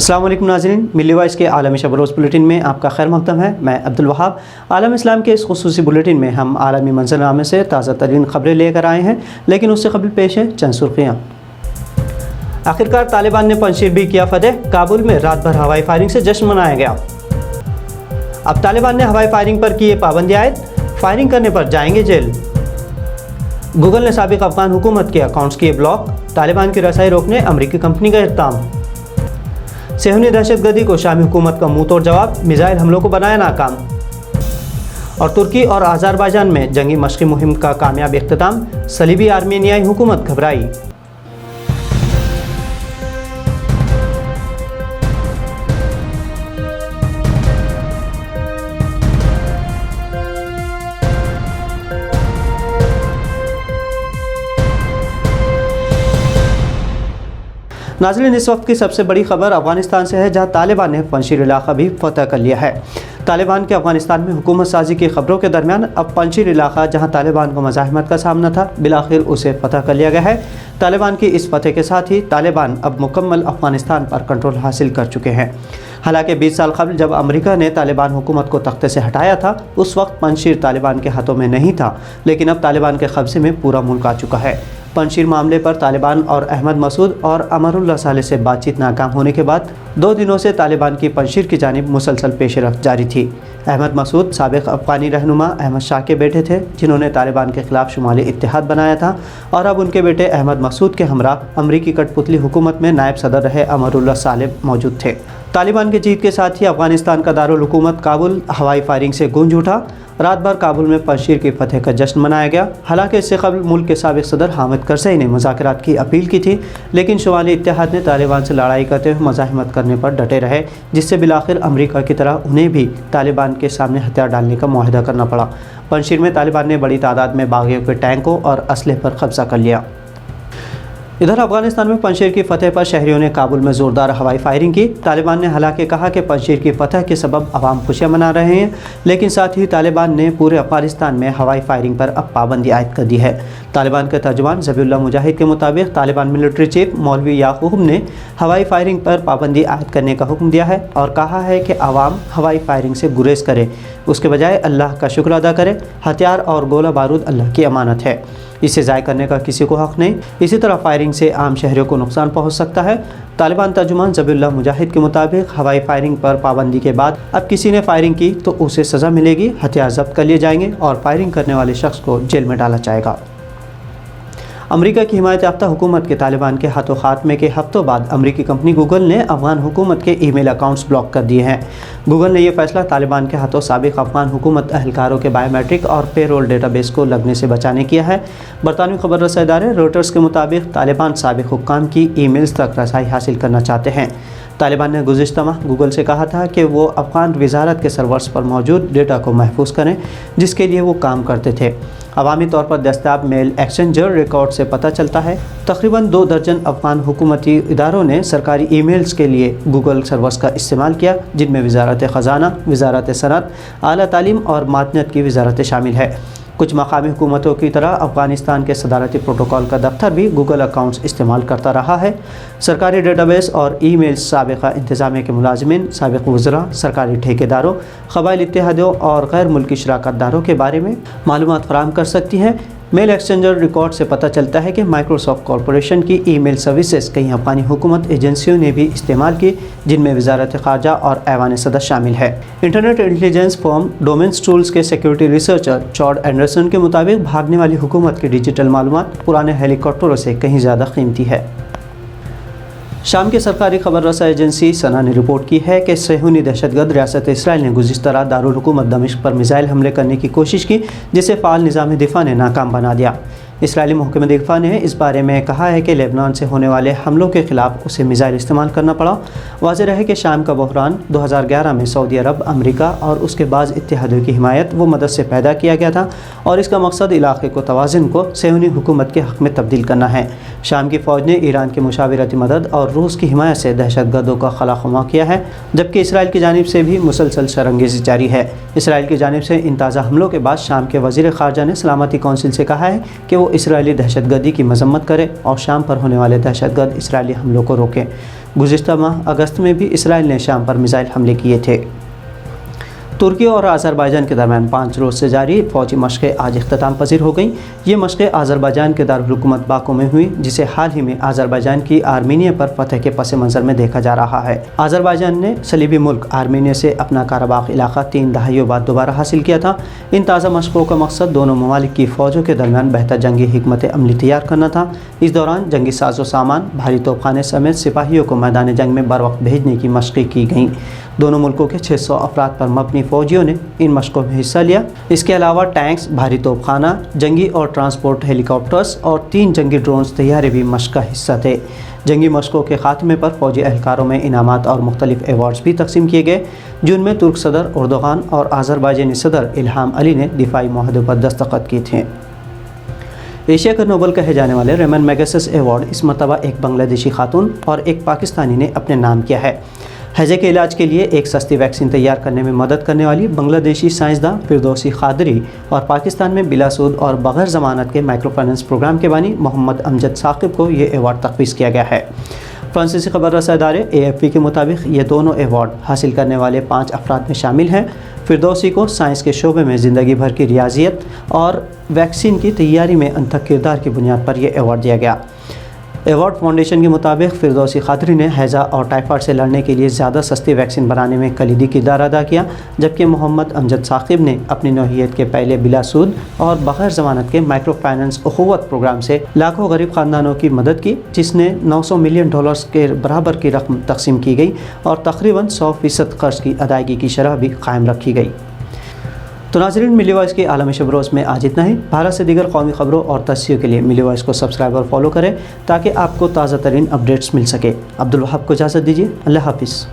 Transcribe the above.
अस्सलाम वालेकुम नाज़रीन, मिल्ली वॉइस के आलमी शब रोज़ बुलेटिन में आपका खैर मक़दम है। मैं अब्दुल वहाब। आलम इस्लाम के इस खुसूसी बुलेटिन में हम आलमी मंजरनामे से ताज़ा तरीन ख़बरें लेकर आए हैं, लेकिन उससे कबल पेश है चंद सुर्खियाँ। आखिरकार तालिबान ने पंजशीर भी किया फतेह। काबुल में रात भर हवाई फायरिंग से जश्न मनाया गया। अब तालिबान ने हवाई फायरिंग पर किए पाबंदी आयद, फायरिंग करने पर जाएंगे जेल। गूगल ने साबिक अफगान हुकूमत के अकाउंट्स किए ब्लॉक। तालिबान की रसाई रोकने अमरीकी कंपनी का इक़दाम। सेहूनी दहशतगर्दी को शामी हुकूमत का मुंह तोड़ जवाब, मिसाइल हमलों को बनाया नाकाम। और तुर्की और अज़रबैजान में जंगी मशक़ी मुहिम का कामयाब इख्तिताम, सलीबी आर्मेनियाई हुकूमत घबराई। नाज़रीन, इस वक्त की सबसे बड़ी खबर अफ़गानिस्तान से है, जहां तालिबान ने पंजशीर इलाका भी फतह कर लिया है। तालिबान के अफ़गानिस्तान में हुकूमत साजी की खबरों के दरमियान अब पंजशीर इलाका, जहां तालिबान को मज़ाहमत का सामना था, बिलाखिर उसे फतह कर लिया गया है। तालिबान की इस फतह के साथ ही तालिबान अब मुकम्मल अफ़गानिस्तान पर कंट्रोल हासिल कर चुके हैं। हालांकि 20 साल कबल जब अमेरिका ने तालिबान हुकूमत को तख्ते से हटाया था, उस वक्त पंजशीर तालिबान के हाथों में नहीं था, लेकिन अब तालिबान के कब्ज़े में पूरा मुल्क आ चुका है। पंजशीर मामले पर तालिबान और अहमद मसूद और अमरुल्लाह सालेह से बातचीत नाकाम होने के बाद 2 दिनों से तालिबान की पंजशीर की जानिब मुसलसल पेशरफ्त जारी थी। अहमद मसूद साबिक अफ़गानी रहनुमा अहमद शाह के बेटे थे, जिन्होंने तालिबान के ख़िलाफ़ शुमाली इत्तेहाद बनाया था, और अब उनके बेटे अहमद मसूद के हमरा अमरीकी कठपुतली हुकूमत में नायब सदर रहे अमरुल्लाह सालेह मौजूद थे। तालिबान की जीत के साथ ही अफ़गानिस्तान का दारुल हुकूमत काबुल हवाई फायरिंग से गूंज उठा। रात भर काबुल में पंजशीर की फतह का जश्न मनाया गया। हालांकि इससे कबल मुल्क के साबिक सदर हामिद करज़ई ने मुज़ाकरात की अपील की थी, लेकिन शुमाली इत्तेहाद ने तालिबान से लड़ाई करते हुए मज़ाहमत करने पर डटे रहे, जिससे बिलाखिर अमरीका की तरह उन्हें भी तालिबान के सामने हथियार डालने का मुआहदा करना पड़ा। पंजशीर में तालिबान ने बड़ी तादाद में बागियों के टैंकों और असलहे पर कब्जा कर लिया। इधर अफगानिस्तान में पंजशीर की फतह पर शहरियों ने काबुल में ज़ोरदार हवाई फायरिंग की। तालिबान ने हालांकि कहा कि पंजशीर की फतह के सबब अवाम खुशियाँ मना रहे हैं, लेकिन साथ ही तालिबान ने पूरे अफगानिस्तान में हवाई फायरिंग पर अब पाबंदी आयद कर दी है। तालिबान के तर्जुमान ज़बीहुल्लाह मुजाहिद के मुताबिक तालिबान मिलिट्री चीफ मौलवी याकूब ने हवाई फायरिंग पर पाबंदी आयद करने का हुक्म दिया है और कहा है कि आवाम हवाई फायरिंग से गुरेज करे, उसके बजाय अल्लाह का शुक्र अदा करे। हथियार और गोला बारूद अल्लाह की अमानत है, इसे ज़ाय करने का किसी को हक़ नहीं। इसी तरह फायरिंग से आम शहरियों को नुकसान पहुंच सकता है। तालिबान तर्जुमान ज़बीहुल्लाह मुजाहिद के मुताबिक हवाई फायरिंग पर पाबंदी के बाद अब किसी ने फायरिंग की तो उसे सज़ा मिलेगी, हथियार जब्त कर लिए जाएंगे और फायरिंग करने वाले शख्स को जेल में डाला जाएगा। अमेरिका की हिमायत याफ्ता हुकूमत के तालिबान के हाथों खात्मे के हफ्तों बाद अमेरिकी कंपनी गूगल ने अफगान हुकूमत के ईमेल अकाउंट्स ब्लॉक कर दिए हैं। गूगल ने यह फैसला तालिबान के हाथों साबिक अफगान हुकूमत अहलकारों के बायोमेट्रिक और पेरोल डेटाबेस को लगने से बचाने किया है। बरतानवी खबर रसा इदारे रॉयटर्स के मुताबिक तालिबान साबिक हुक्काम की ईमेल्स तक रसाई हासिल करना चाहते हैं। तालिबान ने गुज़िश्ता माह गूगल से कहा था कि वो अफ़गान वज़ारत के सर्वर्स पर मौजूद डेटा को महफूज करें, जिसके लिए वो काम करते थे। अवामी तौर पर दस्तयाब मेल एक्सचेंजर रिकॉर्ड से पता चलता है तकरीबन 2 दर्जन अफ़गान हुकूमती इदारों ने सरकारी ईमेल्स के लिए गूगल सर्वर्स का इस्तेमाल किया, जिनमें वज़ारत ख़ज़ाना, वज़ारत सनअत, आला तालीम और मादनियत की वज़ारतें शामिल है। कुछ मकामी हुकूमतों की तरह अफ़गानिस्तान के सदारती प्रोटोकॉल का दफ्तर भी गूगल अकाउंट्स इस्तेमाल करता रहा है। सरकारी डेटाबेस और ईमेल्स साबिक़ा इंतज़ामिया के मुलाज़िमीन, साबिक़ वज़रा, सरकारी ठेकेदारों, क़बाइली इत्तेहादियों और गैर मुल्की शराकतदारों के बारे में मालूमात फ़राहम कर सकती हैं। मेल एक्सचेंजर रिकॉर्ड से पता चलता है कि माइक्रोसॉफ्ट कॉरपोरेशन की ईमेल सर्विसेज कई अफ़गानी हुकूमत एजेंसियों ने भी इस्तेमाल की, जिनमें वज़ारत ख़ारजा और ऐवान सदर शामिल है। Internet intelligence firm domains tools के सिक्योरिटी रिसर्चर चॉड एंडरसन के मुताबिक भागने वाली हुकूमत की डिजिटल मालूमात पुराने हेलीकॉप्टरों से कहीं ज़्यादा कीमती है। शाम की सरकारी खबर रसा एजेंसी सना ने रिपोर्ट की है कि सेहूनी दहशतगर्द रियासत इसराइल ने गुज़िश्ता रात दारुल हुकूमत दमिश्क पर मिसाइल हमले करने की कोशिश की, जिसे फ़ाल निज़ाम दिफ़ा ने नाकाम बना दिया। इसराइली महकमे दिफ़ा ने इस बारे में कहा है कि लेबनान से होने वाले हमलों के ख़िलाफ़ उसे मिसाइल इस्तेमाल करना पड़ा। वाज़ेह है कि शाम का बहरान 2011 में सऊदी अरब, अमेरिका और उसके बाज़ इत्तेहादियों की हिमायत व मदद से पैदा किया गया था और इसका मकसद इलाक़े को तवाज़ुन को सेहूनी हुकूमत के हक़ में तब्दील करना है। شام کی فوج نے ایران کی مشاورتی مدد اور روس کی حمایت سے دہشت گردوں کا خلا خواہ کیا ہے، جبکہ اسرائیل کی جانب سے بھی مسلسل شرانگیزی جاری ہے۔ اسرائیل کی جانب سے ان تازہ حملوں کے بعد شام کے وزیر خارجہ نے سلامتی کونسل سے کہا ہے کہ وہ اسرائیلی دہشت گردی کی مذمت کرے اور شام پر ہونے والے دہشت گرد اسرائیلی حملوں کو روکے۔ گزشتہ ماہ اگست میں بھی اسرائیل نے شام پر میزائل حملے کیے تھے۔ ترکی اور آذربائیجان کے درمیان 5 روز سے جاری فوجی مشقیں آج اختتام پذیر ہو گئیں۔ یہ مشقیں آذربائیجان کے دارالحکومت باکو میں ہوئیں، جسے حال ہی میں آذربائیجان کی آرمینیا پر فتح کے پس منظر میں دیکھا جا رہا ہے۔ آذربائیجان نے صلیبی ملک آرمینیا سے اپنا قرباخ علاقہ 3 دہائیوں بعد دوبارہ حاصل کیا تھا۔ ان تازہ مشقوں کا مقصد دونوں ممالک کی فوجوں کے درمیان بہتر جنگی حکمت عملی تیار کرنا تھا۔ اس دوران جنگی ساز و سامان، بھاری توپ خانے سمیت سپاہیوں کو میدان جنگ میں بروقت بھیجنے کی مشقیں کی گئیں۔ دونوں ملکوں کے 600 افراد پر مبنی فوجیوں نے ان مشقوں میں حصہ لیا۔ اس کے علاوہ ٹینکس، بھاری توپ خانہ، جنگی اور ٹرانسپورٹ ہیلی کاپٹرز اور 3 جنگی ڈرونز طیارے بھی مشق کا حصہ تھے۔ جنگی مشقوں کے خاتمے پر فوجی اہلکاروں میں انعامات اور مختلف ایوارڈز بھی تقسیم کیے گئے، جن میں ترک صدر اردوغان اور آذربائیجانی صدر الہام علی نے دفاعی معاہدوں پر دستخط کیے تھے۔ ایشیا کا نوبل کہے جانے والے ریمن میگسس ایوارڈ اس مرتبہ ایک بنگلہ دیشی خاتون اور ایک پاکستانی نے اپنے نام کیا ہے۔ ہیضے کے علاج کے لیے ایک سستی ویکسین تیار کرنے میں مدد کرنے والی بنگلہ دیشی سائنسداں فردوسی قادری اور پاکستان میں بلا سود اور بغیر ضمانت کے مائکرو فائنانس پروگرام کے بانی محمد امجد ثاقب کو یہ ایوارڈ تفویض کیا گیا ہے۔ فرانسیسی خبر رساں ادارے AFP کے مطابق یہ دونوں ایوارڈ حاصل کرنے والے 5 افراد میں شامل ہیں۔ فردوسی کو سائنس کے شعبے میں زندگی بھر کی ریاضیت اور ویکسین کی تیاری میں انتھک کردار کی بنیاد پر یہ ایوارڈ دیا گیا۔ ایوارڈ فاؤنڈیشن کے مطابق فردوسی قادری نے ہیضہ اور ٹائیفائڈ سے لڑنے کے لیے زیادہ سستی ویکسین بنانے میں کلیدی کردار ادا کیا، جبکہ محمد امجد ثاقب نے اپنی نوعیت کے پہلے بلا سود اور بغیر ضمانت کے مائکرو فائنانس اخوت پروگرام سے لاکھوں غریب خاندانوں کی مدد کی، جس نے $900 ملین کے برابر کی رقم تقسیم کی گئی اور تقریباً 100% قرض کی ادائیگی کی شرح بھی قائم رکھی گئی۔ تو ناظرین، ملی وائس کی عالمی شب روز میں آج اتنا ہی۔ بھارت سے دیگر قومی خبروں اور تصفیوں کے لیے ملی وائس کو سبسکرائب اور فالو کریں تاکہ آپ کو تازہ ترین اپڈیٹس مل سکے۔ عبدالوہاب کو اجازت دیجیے۔ اللہ حافظ۔